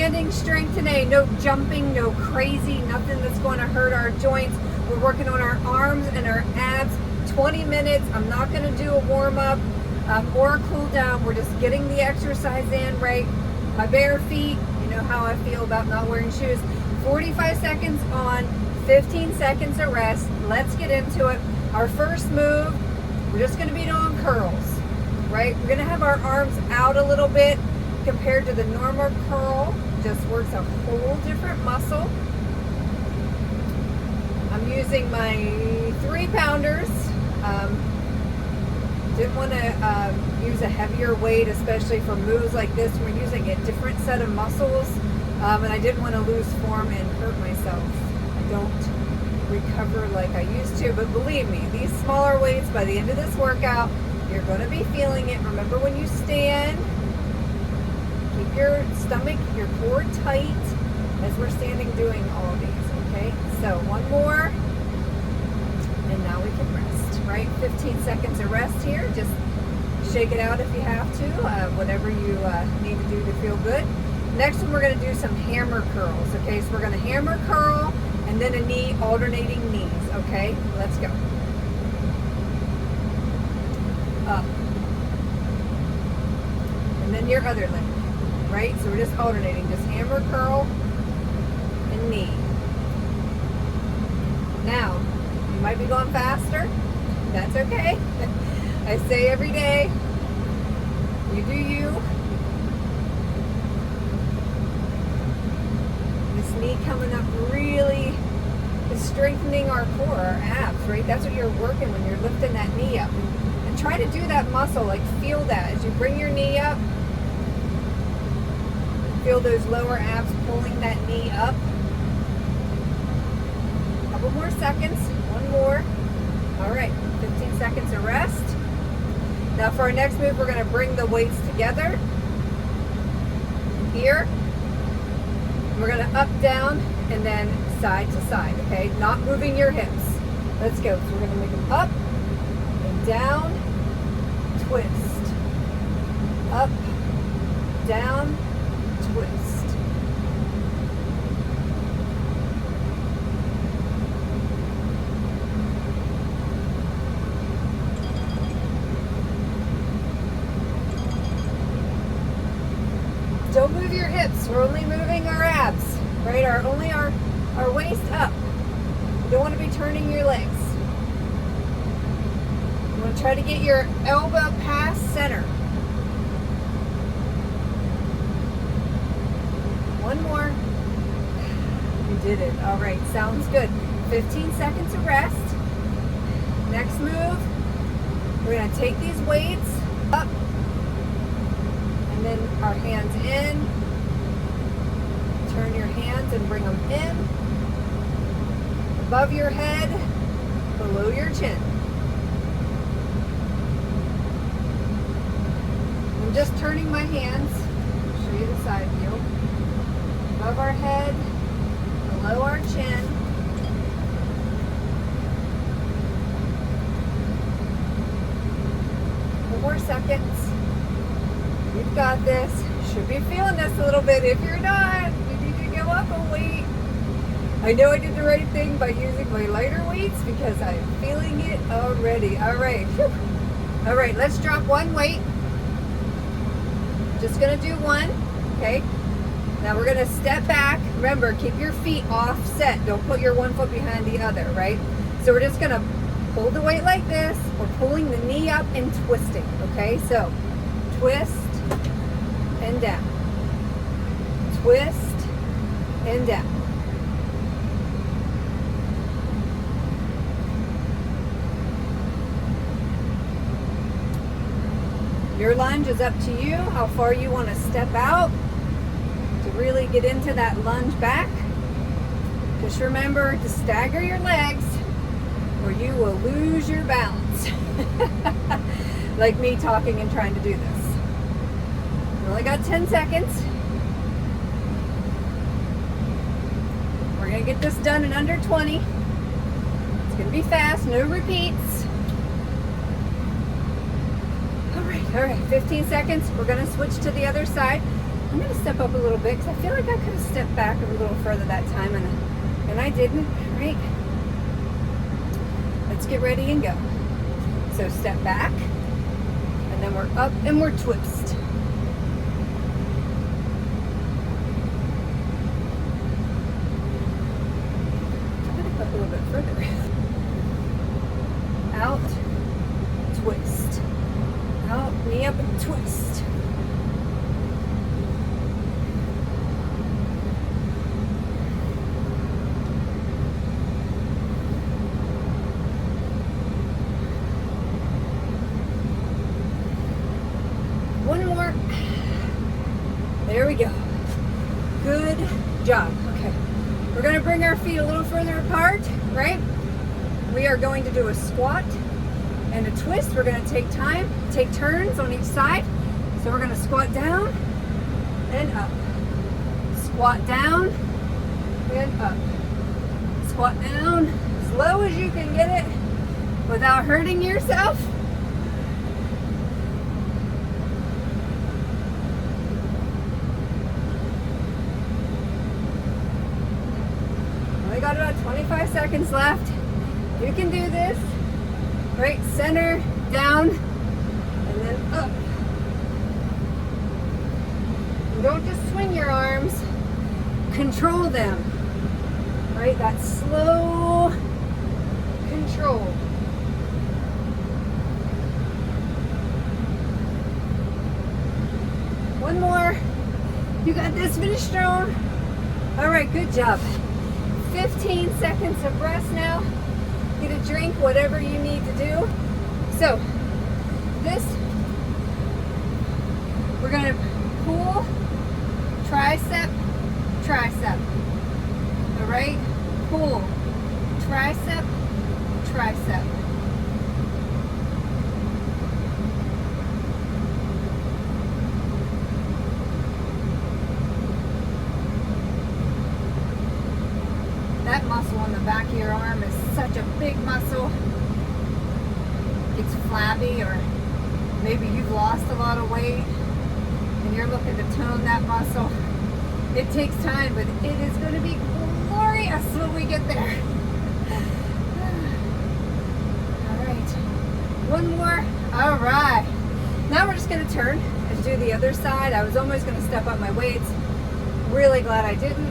standing strength today. No jumping, no crazy, nothing that's going to hurt our joints. We're working on our arms and our abs. 20 minutes. I'm not going to do a warm-up or a cool down. We're just getting the exercise in, right? My bare feet, you know how I feel about not wearing shoes. 45 seconds on, 15 seconds of rest. Let's get into it. Our first move, we're just going to be doing curls, right? We're going to have our arms out a little bit compared to the normal curl. Just works a whole different muscle. I'm using my 3-pounders. Didn't want to use a heavier weight, especially for moves like this. We're using a different set of muscles, and I didn't want to lose form and hurt myself. I don't recover like I used to, but believe me, these smaller weights, by the end of this workout, you're going to be feeling it. Remember, when you stand, keep your stomach, your core tight as we're standing doing all of these, okay? So one more, and now we can rest, right? 15 seconds of rest here. Just shake it out if you have to, whatever you need to do to feel good. Next one, we're going to do some hammer curls, okay? So we're going to hammer curl and then a knee, alternating knees, okay? Let's go. Up. And then your other leg, right? So we're just alternating, just hammer curl and knee. Now, you might be going faster. That's okay. I say every day, you do you. This knee coming up really is strengthening our core, our abs, right? That's what you're working when you're lifting that knee up. And try to do that muscle, like feel that. As you bring your knee up, feel those lower abs pulling that knee up. Couple more seconds, one more. All right, 15 seconds of rest. Now for our next move, we're gonna bring the weights together here. We're gonna up, down, and then side to side, okay? Not moving your hips. Let's go. So we're gonna make them up and down, twist. Up, down, twist. Don't move your hips. We're only moving our abs, right? Only our waist up. You don't want to be turning your legs. You want to try to get your elbow past center. One more. You did it. All right, sounds good. 15 seconds of rest. Next move, we're going to take these weights up. And then our hands in, turn your hands and bring them in, above your head, below your chin. I'm just turning my hands, I'll show you the side view, above our head, below our chin. Four more seconds. You've got this. Should be feeling this a little bit. If you're not, you need to go up a weight. I know I did the right thing by using my lighter weights because I'm feeling it already. All right. Whew. All right, let's drop one weight. Just gonna do one, okay? Now we're gonna step back. Remember, keep your feet offset. Don't put your one foot behind the other, right? So we're just gonna pull the weight like this. We're pulling the knee up and twisting, okay? So twist and down, twist and down. Your lunge is up to you, how far you want to step out to really get into that lunge back. Just remember to stagger your legs or you will lose your balance. Like me talking and trying to do this. We only got 10 seconds. We're going to get this done in under 20. It's going to be fast, no repeats. All right, 15 seconds. We're going to switch to the other side. I'm going to step up a little bit because I feel like I could have stepped back a little further that time, and I didn't, right? Let's get ready and go. So step back, and then we're up and we're twist. I'm going to go a little bit further. Out, twist. Out, knee up and twist. One more. There we go. Good job. Okay. We're going to bring our feet a little further apart, right? We are going to do a squat and a twist. We're going to take turns on each side. So we're going to squat down and up. Squat down and up. Squat down as low as you can get it without hurting yourself. We got about 25 seconds left. You can do this. Right, center, down, and then up. And don't just swing your arms. Control them. Right, that slow control. One more. You got this. Finish strong. All right, good job. 15 seconds of rest now. Get a drink, whatever you need to do. So, this, we're going to pull, tricep, tricep. All right? Pull, tricep, tricep. That muscle on the back of your arm is such a big muscle. It's flabby, or maybe you've lost a lot of weight and you're looking to tone that muscle. It takes time, but it is going to be glorious when we get there. All right. One more. All right. Now we're just going to turn and do the other side. I was almost going to step up my weights. Really glad I didn't.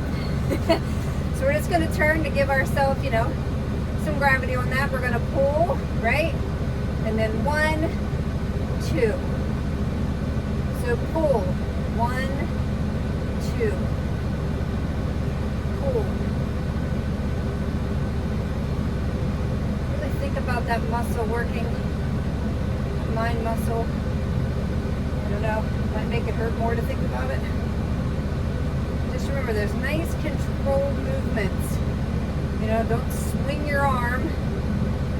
So we're just going to turn to give ourselves, some gravity on that. We're going to pull, right? And then 1, 2. So pull, 1, 2. Pull. Really think about that muscle working, mind muscle. I don't know, might make it hurt more to think about it. Just remember, there's nice controlled movements. Don't swing your arm,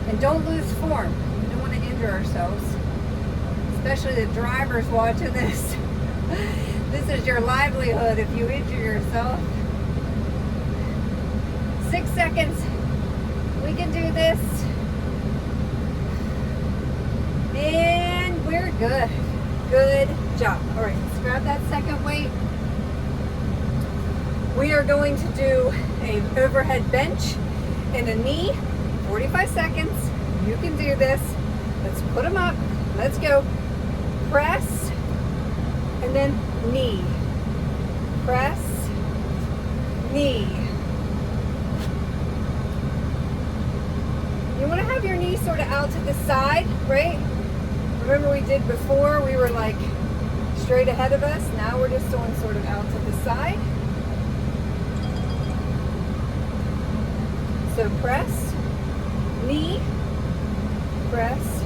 and don't lose form. We don't want to injure ourselves, especially the drivers watching this. This is your livelihood if you injure yourself. 6 seconds. We can do this. And we're good. Good job. All right, let's grab that second weight. We are going to do an overhead bench and a knee, 45 seconds. You can do this. Let's put them up. Let's go. Press, and then knee. Press, knee. You want to have your knee sort of out to the side, right? Remember we did before, we were like straight ahead of us. Now we're just going sort of out to the side. So press, knee, press.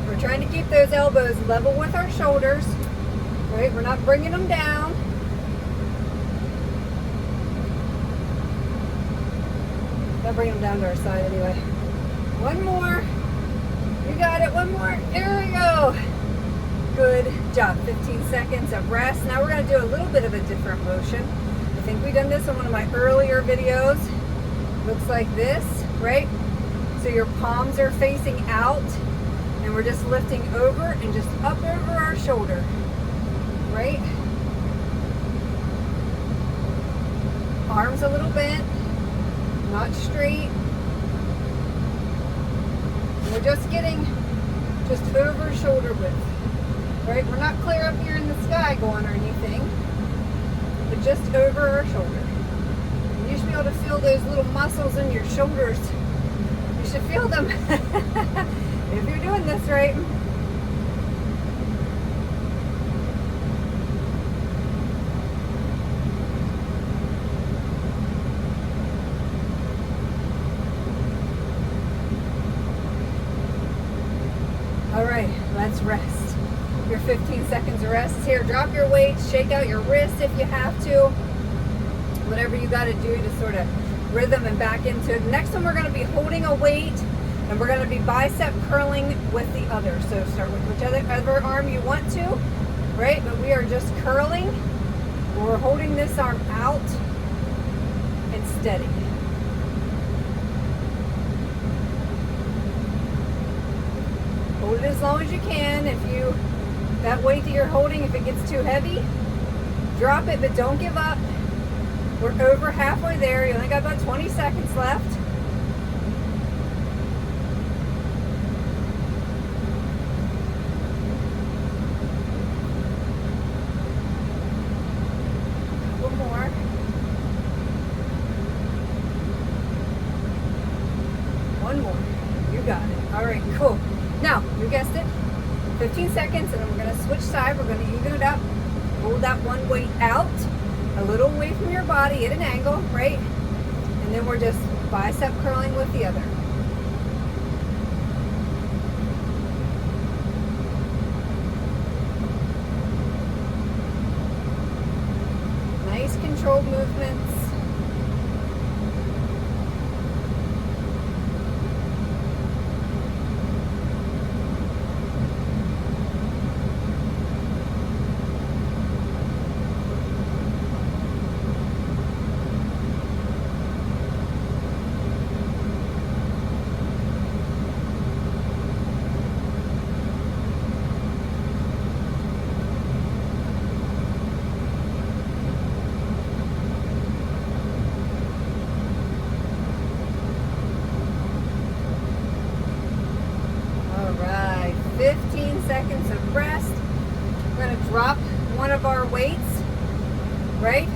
We're trying to keep those elbows level with our shoulders, right? We're not bringing them down. Not bringing them down to our side anyway. One more. You got it. One more. There we go. Good job. 15 seconds of rest. Now we're going to do a little bit of a different motion. I think we've done this in one of my earlier videos. Looks like this, right? So your palms are facing out, and we're just lifting over and just up over our shoulder, right? arms a little bent, not straight. We're just getting just over shoulder width, right? We're not clear up here in the sky going or anything, but just over our shoulder. And you should be able to feel those little muscles in your shoulders. You should feel them if you're doing this right. All right, let's rest. Your 15 seconds of rest here. Drop your weights, shake out your wrist if you have to. Whatever you got to do to sort of rhythm and back into it. Next one, we're going to be holding a weight, and we're going to be bicep curling with the other. So start with whichever arm you want to, right? But we are just curling. We're holding this arm out and steady. Hold it as long as you can. That weight that you're holding, if it gets too heavy, drop it, but don't give up. We're over halfway there. You only got about 20 seconds left. A couple more. One more. You got it. All right, cool. Now, you guessed it, 15 seconds, and then we're going to switch side. We're going to even it up. Hold that one weight out, a little away from your body at an angle, right? And then we're just bicep curling with the other. Nice controlled movements. All right, 15 seconds of rest. We're going to drop one of our weights, right?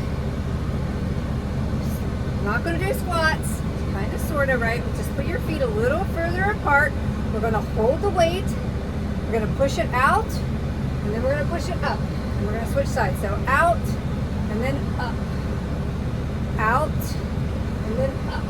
Not going to do squats, kind of, sort of, right? Just put your feet a little further apart. We're going to hold the weight. We're going to push it out, and then we're going to push it up. And we're going to switch sides. So out, and then up. Out, and then up.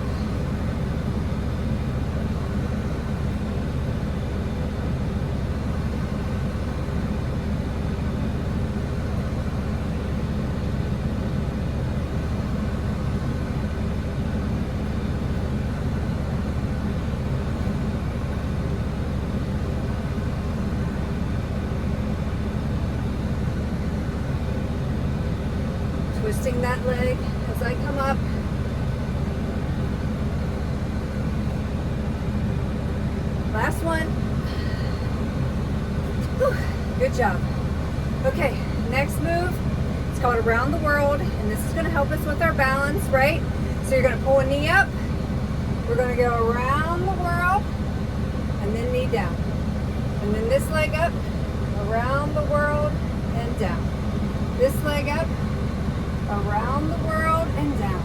Twisting that leg as I come up. Last one. Whew, good job. Okay, next move. It's called around the world, and this is going to help us with our balance, right? So you're going to pull a knee up. We're going to go around the world, and then knee down. And then this leg up, around the world, and down. This leg up, around the world and down.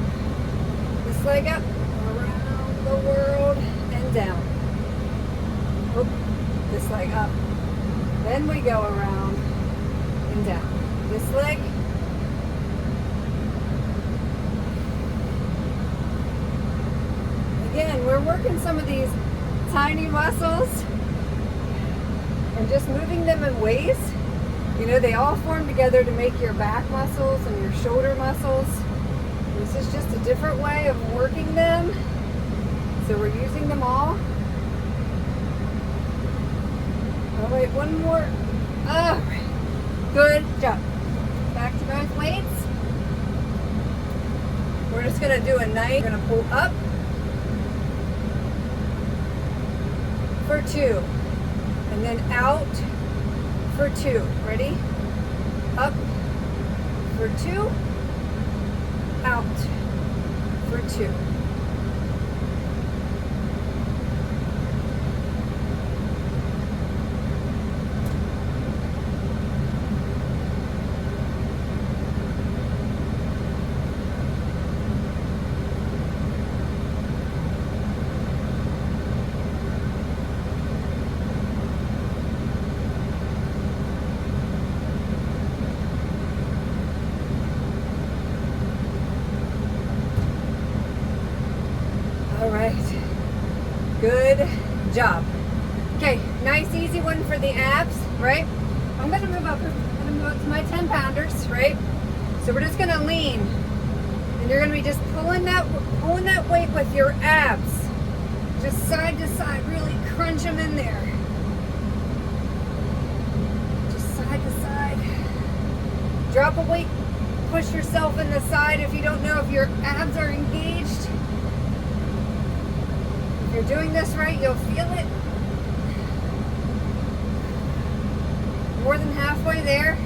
This leg up, around the world and down. Oop, this leg up. Then we go around and down. This leg. Again, we're working some of these tiny muscles and just moving them in ways. You know, they all form together to make your back muscles and your shoulder muscles. This is just a different way of working them. So we're using them all. Oh, wait, one more. All right. Good job. Back to both weights. We're just going to do a nice, we're going to pull up for 2. And then out for 2. Ready? Up for 2. Out 2. All right, good job. Okay, nice easy one for the abs, right? I'm gonna move up, to my 10 pounders, right? So we're just gonna lean, and you're gonna be just pulling that weight with your abs, just side to side, really crunch them in there. Just side to side. Drop a weight, push yourself in the side if you don't know if your abs are engaged. If you're doing this right, you'll feel it. More than halfway there.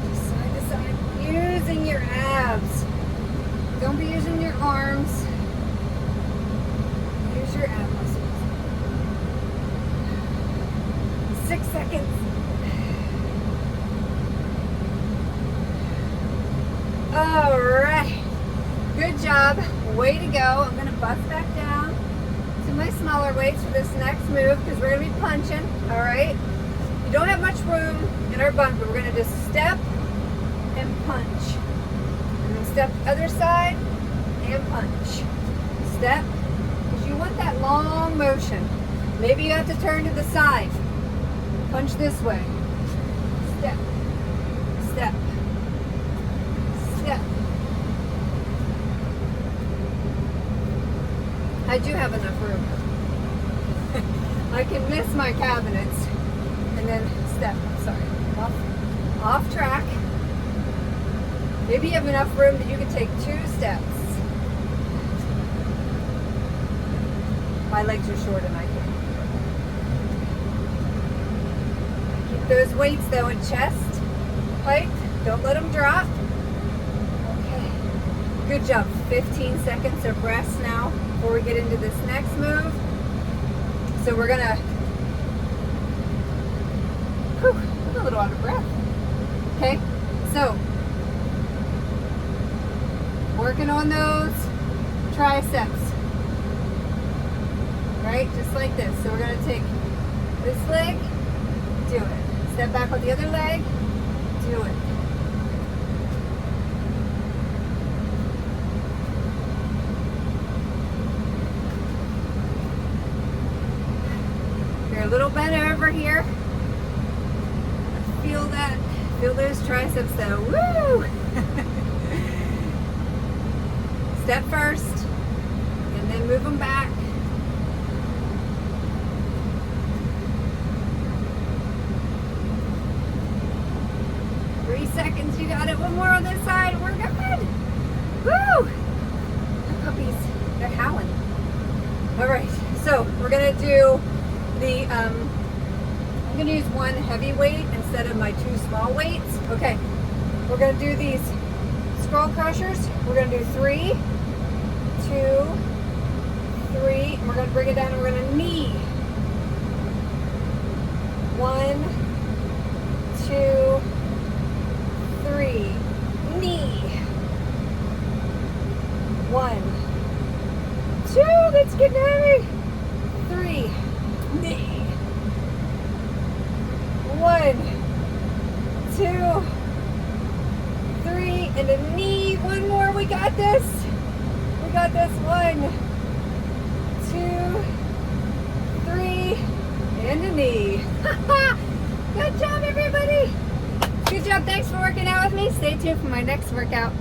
Just side to side, using your abs. Don't be using your arms. Use your ab muscles. 6 seconds. All right. Good job. Way to go. I'm going to bust back down to my smaller weights for this next move because we're going to be punching. All right. You don't have much room in our bunk, but we're going to just step and punch. And then step other side and punch. Step, because you want that long motion. Maybe you have to turn to the side. Punch this way. Step, step, step. I do have enough room. I can miss my cabinets and then step. Sorry, off track. Maybe you have enough room that you can take 2 steps. My legs are short and I can't. Keep those weights though in chest height. Don't let them drop. Okay. Good job. 15 seconds of rest now before we get into this next move. So we're gonna, I'm a little out of breath. Okay, so working on those triceps, right? Just like this. So we're gonna take this leg, do it. Step back with the other leg, do it. A little bent over here. Feel that. Feel those triceps though. Woo! Step first and then move them back. Three seconds. You got it. One more on this side. We're good. Woo! The puppies, they're howling. All right. So we're gonna do I'm going to use one heavy weight instead of my 2 small weights. Okay, we're going to do these skull crushers. We're going to do 3, 2, 3, and we're going to bring it down and we're going to knee. 1, 2, 3, knee. 1, 2, that's getting heavy. 3, knee. 1, 2, 3, and a knee. One more. We got this. We got this. 1, 2, 3, and a knee. Good job, everybody. Good job. Thanks for working out with me. Stay tuned for my next workout.